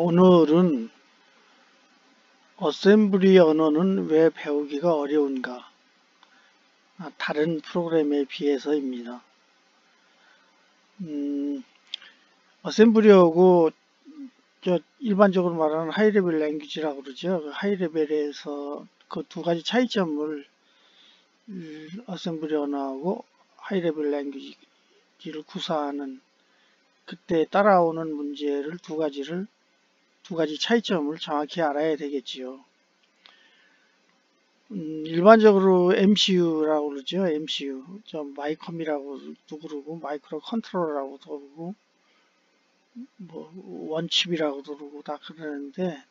오늘은 어셈블리 언어는 왜 배우기가 어려운가? 다른 프로그램에 비해서입니다. 어셈블리하고 일반적으로 말하는 하이레벨 랭귀지라고 그러죠. 그 하이레벨에서 그 두 가지 차이점을 어셈블리 언어하고 하이레벨 랭귀지를 구사하는 그때 따라오는 문제를 두 가지 차이점을 정확히 알아야 되겠지요. 일반적으로 MCU라고 그러죠. MCU. 마이컴이라고도 그러고, 마이크로 컨트롤러라고도 그러고, 원칩이라고도 그러고 다 그러는데,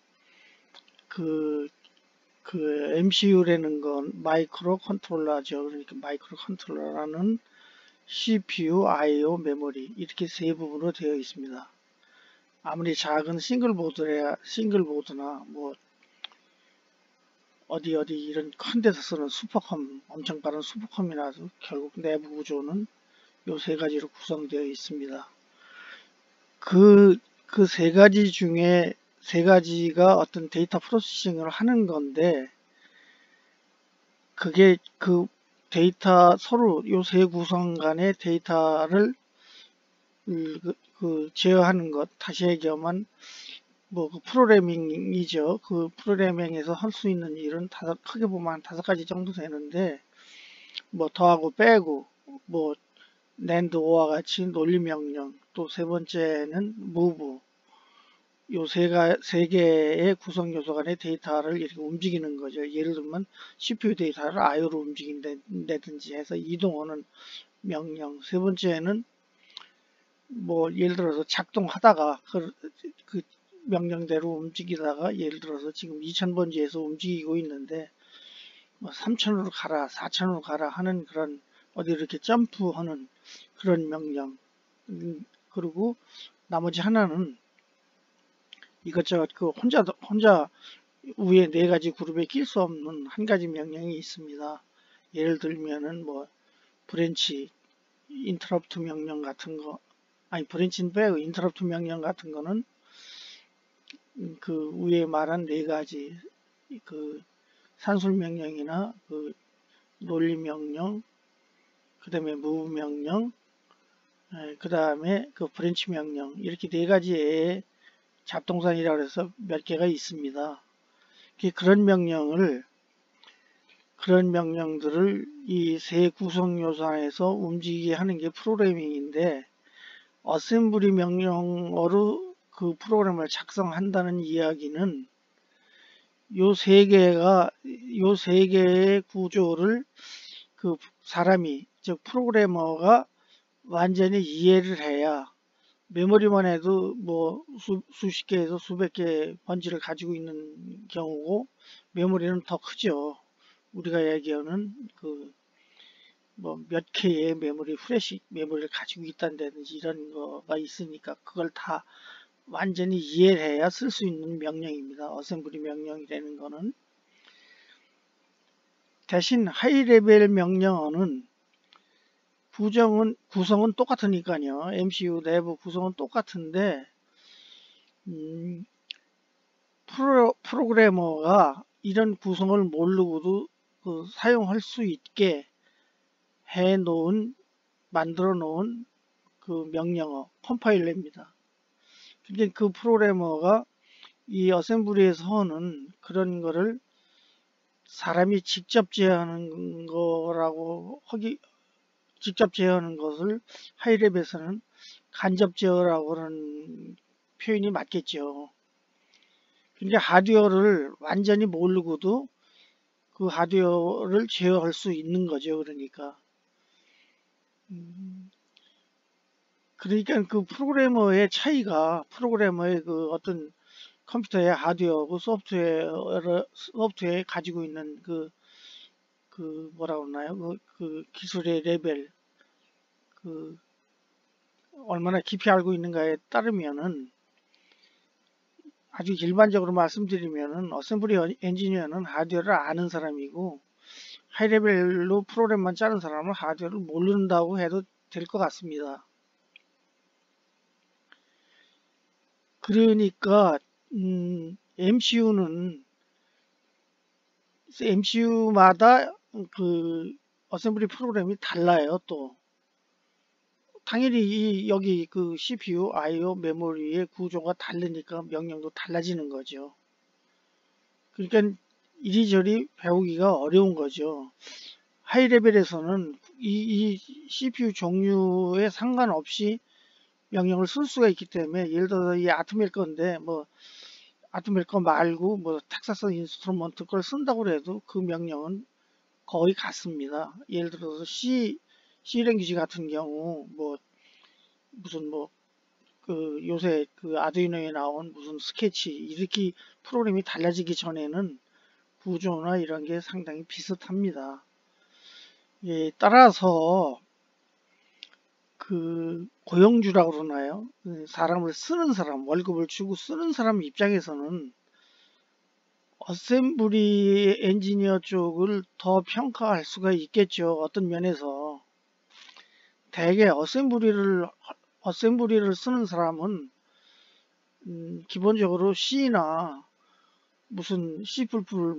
그 MCU라는 건 마이크로 컨트롤러죠. 그러니까 마이크로 컨트롤러라는 CPU, I/O, 메모리 이렇게 세 부분으로 되어 있습니다. 아무리 작은 싱글보드나 어디 이런 큰 데서 쓰는 슈퍼컴, 엄청 빠른 슈퍼컴이라도 결국 내부 구조는 요 세 가지로 구성되어 있습니다. 그 세 가지 중에 세 가지가 어떤 데이터 프로세싱을 하는 건데, 그게 그 데이터 서로 요 세 구성 간의 데이터를 제어하는 것, 다시 얘기하면 그 프로그래밍이죠. 그 프로그래밍에서 할 수 있는 일은 크게 보면 한 5가지 정도 되는데, 더하고 빼고, 낸드 오와 같이 논리 명령, 또 세 번째는 move, 요 세 개의 구성 요소 간의 데이터를 이렇게 움직이는 거죠. 예를 들면 CPU 데이터를 IO로 움직인다든지 해서 이동하는 명령. 세 번째는 예를 들어서 작동하다가 그 명령대로 움직이다가 예를 들어서 지금 2000번지에서 움직이고 있는데 3000으로 가라, 4000으로 가라 하는 그런 어디 이렇게 점프하는 그런 명령. 그리고 나머지 하나는 이것저것 혼자 위에 4가지 그룹에 낄 수 없는 한 가지 명령이 있습니다. 예를 들면은 브랜치 인터럽트 명령 같은 거, 브랜치는 빼고 인터럽트 명령 같은 거는 그 위에 말한 4가지 그 산술 명령이나 그 논리 명령, 그 다음에 move 명령, 그 다음에 그 브랜치 명령, 이렇게 4가지의 잡동사니라고 해서 몇 개가 있습니다. 그런 명령들을 이 세 구성 요소 안에서 움직이게 하는 게 프로그래밍인데, 어셈블리 명령어로 그 프로그램을 작성한다는 이야기는 요 세 개의 구조를 그 사람이, 즉 프로그래머가 완전히 이해를 해야, 메모리만 해도 수십 개에서 수백 개의 번지를 가지고 있는 경우고, 메모리는 더 크죠. 우리가 얘기하는 몇 K의 메모리, 프레시 메모리를 가지고 있다든지 이런 거가 있으니까 그걸 다 완전히 이해를 해야 쓸 수 있는 명령입니다. 어셈블리 명령이라는 거는. 대신 하이레벨 명령어는 구성은 똑같으니까요. MCU 내부 구성은 똑같은데, 프로그래머가 이런 구성을 모르고도 사용할 수 있게 만들어 놓은 그 명령어, 컴파일러입니다. 그러니까 그 프로그래머가 이 어셈블리에서 하는 그런 거를 사람이 직접 제어하는 것을 하이랩에서는 간접 제어라고 하는 표현이 맞겠죠. 그러니까 하드웨어를 완전히 모르고도 그 하드웨어를 제어할 수 있는 거죠. 그러니까 그 프로그래머의 차이가, 프로그래머의 그 어떤 컴퓨터의 하드웨어하고 소프트웨어에 가지고 있는 뭐라고 하나요? 그 기술의 레벨, 얼마나 깊이 알고 있는가에 따르면은, 아주 일반적으로 말씀드리면은 어셈블리 엔지니어는 하드웨어를 아는 사람이고, 하이레벨로 프로그램만 짜는 사람은 하드웨어를 모른다고 해도 될 것 같습니다. 그러니까 MCU마다 그 어셈블리 프로그램이 달라요. 또 당연히 여기 그 CPU, I/O, 메모리의 구조가 다르니까 명령도 달라지는 거죠. 그러니까 이리저리 배우기가 어려운 거죠. 하이 레벨에서는 이 CPU 종류에 상관없이 명령을 쓸 수가 있기 때문에, 예를 들어서 이 아트멜 건데 뭐 아트멜 거 말고 뭐 텍사스 인스트루먼트 걸 쓴다고 해도 그 명령은 거의 같습니다. 예를 들어서 C 랭귀지 같은 경우 뭐 무슨 뭐 그 요새 그 아두이노에 나온 무슨 스케치 이렇게 프로그램이 달라지기 전에는 구조나 이런 게 상당히 비슷합니다. 예, 따라서 그 고용주라고 그러나요? 사람을 쓰는 사람, 월급을 주고 쓰는 사람 입장에서는 어셈블리 엔지니어 쪽을 더 평가할 수가 있겠죠. 어떤 면에서 대개 어셈블리를 쓰는 사람은 기본적으로 C나 무슨 C++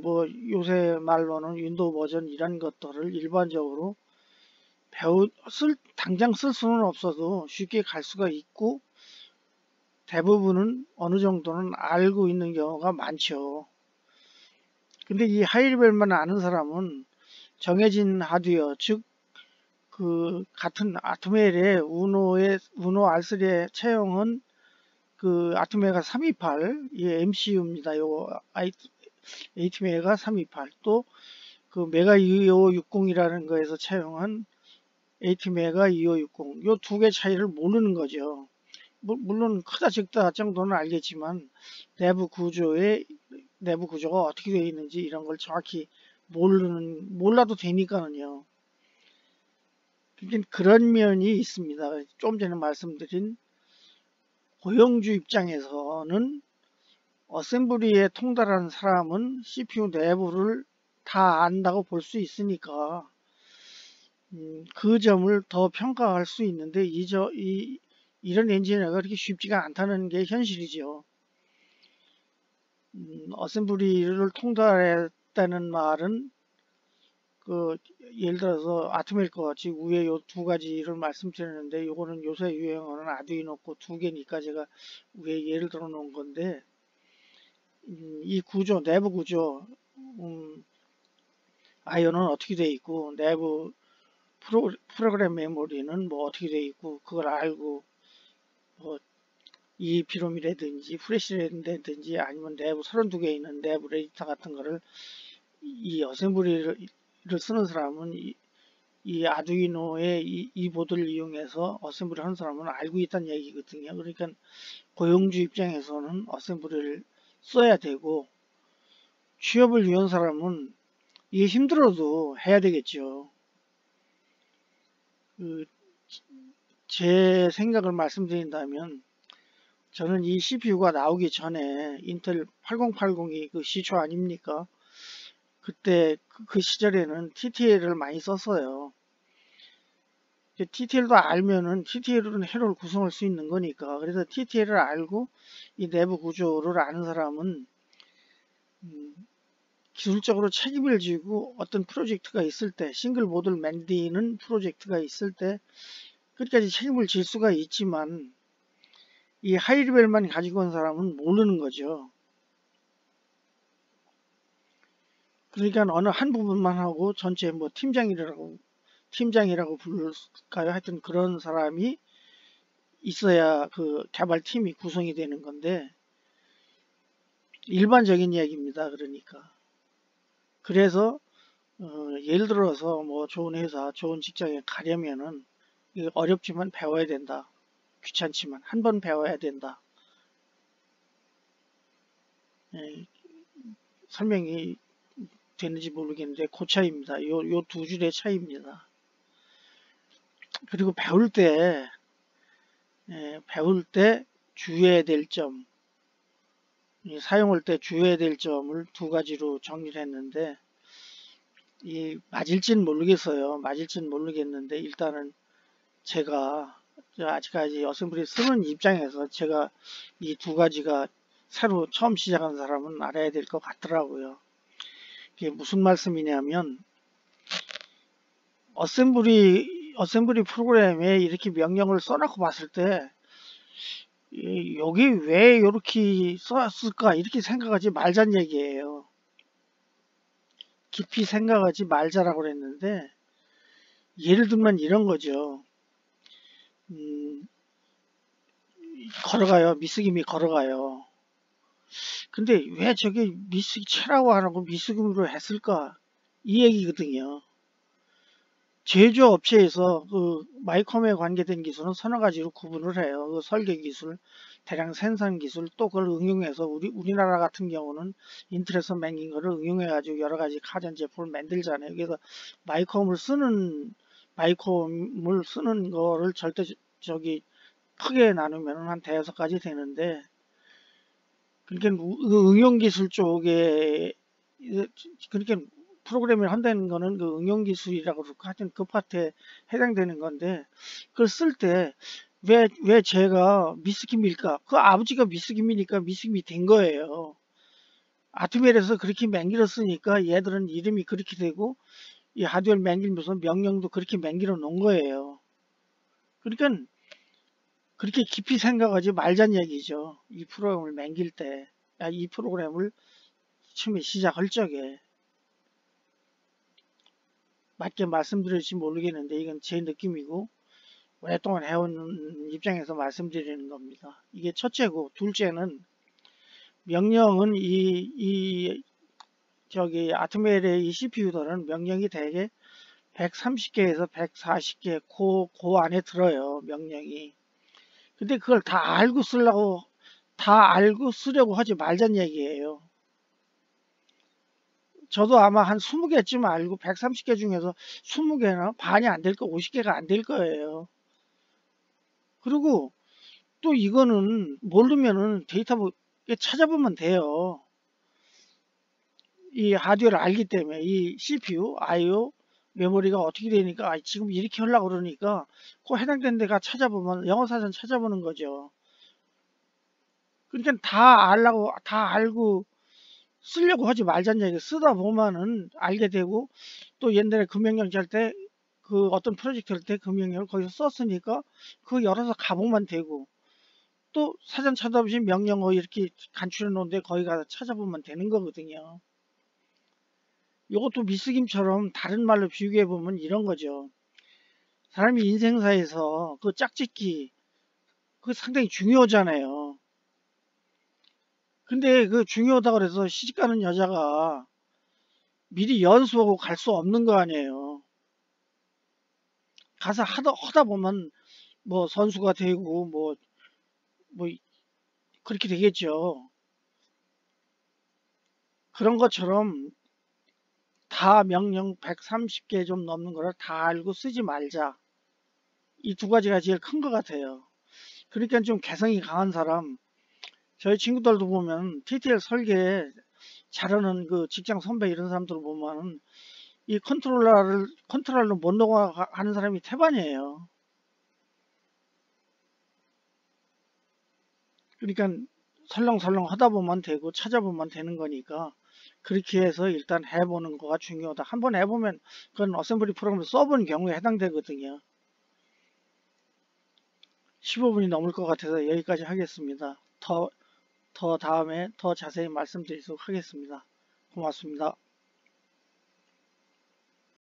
뭐 요새 말로는 윈도우 버전 이런 것들을 일반적으로 당장 쓸 수는 없어도 쉽게 갈 수가 있고, 대부분은 어느 정도는 알고 있는 경우가 많죠. 근데 이 하이레벨만 아는 사람은 정해진 하드웨어, 즉 그 같은 아트멜의 우노 R3의 체형은 그 아트메가 328, 이 MCU입니다. 요거 아트메가 328. 또 그 메가 2560이라는 거에서 채용한 AT메가 2560. 요 두 개 차이를 모르는 거죠. 물론 크다 적다 정도는 알겠지만 내부 구조가 어떻게 되어 있는지 이런 걸 정확히 몰라도 되니까는요. 그런 면이 있습니다. 좀 전에 말씀드린 고용주 입장에서는 어셈블리에 통달하는 사람은 CPU 내부를 다 안다고 볼 수 있으니까 그 점을 더 평가할 수 있는데, 이런 엔지니어가 그렇게 쉽지가 않다는 게 현실이죠. 어셈블리를 통달했다는 말은 그 예를 들어서 아트멜 것 같이 위에 요 두 가지를 말씀드렸는데, 요거는 요새 유행하는 아두이노코 두 개니까 제가 위에 예를 들어 놓은 건데, 이 구조, 내부 구조, 아이오는 어떻게 돼 있고 내부 프로그램 메모리는 뭐 어떻게 돼 있고 그걸 알고 뭐 EEPROM이라든지 프레시라든지 아니면 내부 32개 있는 내부 레지스터 같은 거를 이 어셈블리를 쓰는 사람은 이 아두이노의 이 보드를 이용해서 어셈블리 하는 사람은 알고 있다는 얘기거든요. 그러니까 고용주 입장에서는 어셈블리를 써야 되고, 취업을 위한 사람은 이게 힘들어도 해야 되겠죠. 제 생각을 말씀드린다면, 저는 이 CPU가 나오기 전에 인텔 8080이 그 시초 아닙니까? 그때 그 시절에는 TTL을 많이 썼어요. TTL도 알면은 TTL은 회로를 구성할 수 있는 거니까. 그래서 TTL을 알고 이 내부 구조를 아는 사람은 기술적으로 책임을 지고 어떤 프로젝트가 있을 때, 싱글 보드를 만드는 프로젝트가 있을 때 끝까지 책임을 질 수가 있지만, 이 하이레벨만 가지고 온 사람은 모르는 거죠. 그러니까 어느 한 부분만 하고 전체 뭐 팀장이라고 부를까요? 하여튼 그런 사람이 있어야 그 개발팀이 구성이 되는 건데, 일반적인 얘기입니다. 그러니까 그래서 예를 들어서 뭐 좋은 회사, 좋은 직장에 가려면은 어렵지만 배워야 된다. 귀찮지만 한 번 배워야 된다. 예, 설명이 되는지 모르겠는데 그 차이입니다. 요 두 줄의 차이입니다. 그리고 배울 때 주의해야 될 점, 사용할 때 주의해야 될 점을 두 가지로 정리를 했는데, 맞을지는 모르겠어요. 맞을지는 모르겠는데, 일단은 제가 아직까지 어셈블리 쓰는 입장에서 제가 이 두 가지가 새로 처음 시작하는 사람은 알아야 될 것 같더라고요. 이게 무슨 말씀이냐면 어셈블리 프로그램에 이렇게 명령을 써놓고 봤을 때 여기 왜 이렇게 썼을까 이렇게 생각하지 말자는 얘기예요. 깊이 생각하지 말자라고 그랬는데 예를 들면 이런 거죠. 음, 걸어가요. 미스김이 걸어가요. 근데 왜 저게 미스치라고 안 하고 미스김으로 했을까? 이 얘기거든요. 제조업체에서 그 마이컴에 관계된 기술은 서너 가지로 구분을 해요. 그 설계 기술, 대량 생산 기술, 또 그걸 응용해서 우리나라 같은 경우는 인터넷에서 맹긴 거를 응용해가지고 여러 가지 가전 제품을 만들잖아요. 그래서 마이컴을 쓰는 거를 절대 저기 크게 나누면 한 대여섯 가지 되는데, 그러니까 응용 기술 쪽에 그러니까 프로그래밍을 한다는 거는 그 응용 기술이라고 그러고 하여튼 그 파트에 해당되는 건데 그걸 쓸 때 왜 제가 미스김일까? 그 아버지가 미스김이니까 미스김이 된 거예요. 아트멜에서 그렇게 맹기로 쓰니까 얘들은 이름이 그렇게 되고 이 하드웨어 맹기면서 명령도 그렇게 맹기로 놓은 거예요. 그러니까 그렇게 깊이 생각하지 말자는 얘기죠. 이 프로그램을 맹길 때, 이 프로그램을 처음에 시작할 적에. 맞게 말씀드릴지 모르겠는데 이건 제 느낌이고 오랫동안 해온 입장에서 말씀드리는 겁니다. 이게 첫째고, 둘째는 명령은 저기 아트멜의 이 CPU들은 명령이 대개 130개에서 140개 그 안에 들어요. 명령이. 근데 그걸 다 알고 쓰려고 하지 말자는 얘기예요. 저도 아마 한 20개쯤 알고 130개 중에서 20개나 반이 안 될 거, 50개가 안 될 거예요. 그리고 또 이거는 모르면은 데이터북에 찾아보면 돼요. 이 하드웨어를 알기 때문에 이 CPU, IO, 메모리가 어떻게 되니까 지금 이렇게 하려고 그러니까 그 해당되는 데가 찾아보면 영어 사전 찾아보는 거죠. 그러니까 다 알고 쓰려고 하지 말자는 얘기. 쓰다 보면은 알게 되고 또 옛날에 그 명령 짤 때 그 어떤 프로젝트 할 때 그 명령을 거기서 썼으니까 그 열어서 가보면 되고 또 사전 찾아보시 명령어 이렇게 간추려 놓은데 거기 가서 찾아보면 되는 거거든요. 이것도 미스김처럼 다른 말로 비교해 보면 이런 거죠. 사람이 인생사에서 그 짝짓기 그 상당히 중요하잖아요. 근데 그 중요하다고 그래서 시집가는 여자가 미리 연수하고 갈 수 없는 거 아니에요. 가서 하다 보면 뭐 선수가 되고 뭐 그렇게 되겠죠. 그런 것처럼 다 명령 130개 좀 넘는 거를 다 알고 쓰지 말자. 이 두 가지가 제일 큰 것 같아요. 그러니까 좀 개성이 강한 사람, 저희 친구들도 보면 TTL 설계 잘하는 그 직장 선배 이런 사람들 보면 이 컨트롤러 못 넘어가는 사람이 태반이에요. 그러니까 설렁설렁 하다 보면 되고 찾아보면 되는 거니까 그렇게 해서 일단 해보는 거가 중요하다. 한번 해보면 그건 어셈블리 프로그램을 써본 경우에 해당되거든요. 15분이 넘을 것 같아서 여기까지 하겠습니다. 더 다음에 더 자세히 말씀드리도록 하겠습니다. 고맙습니다.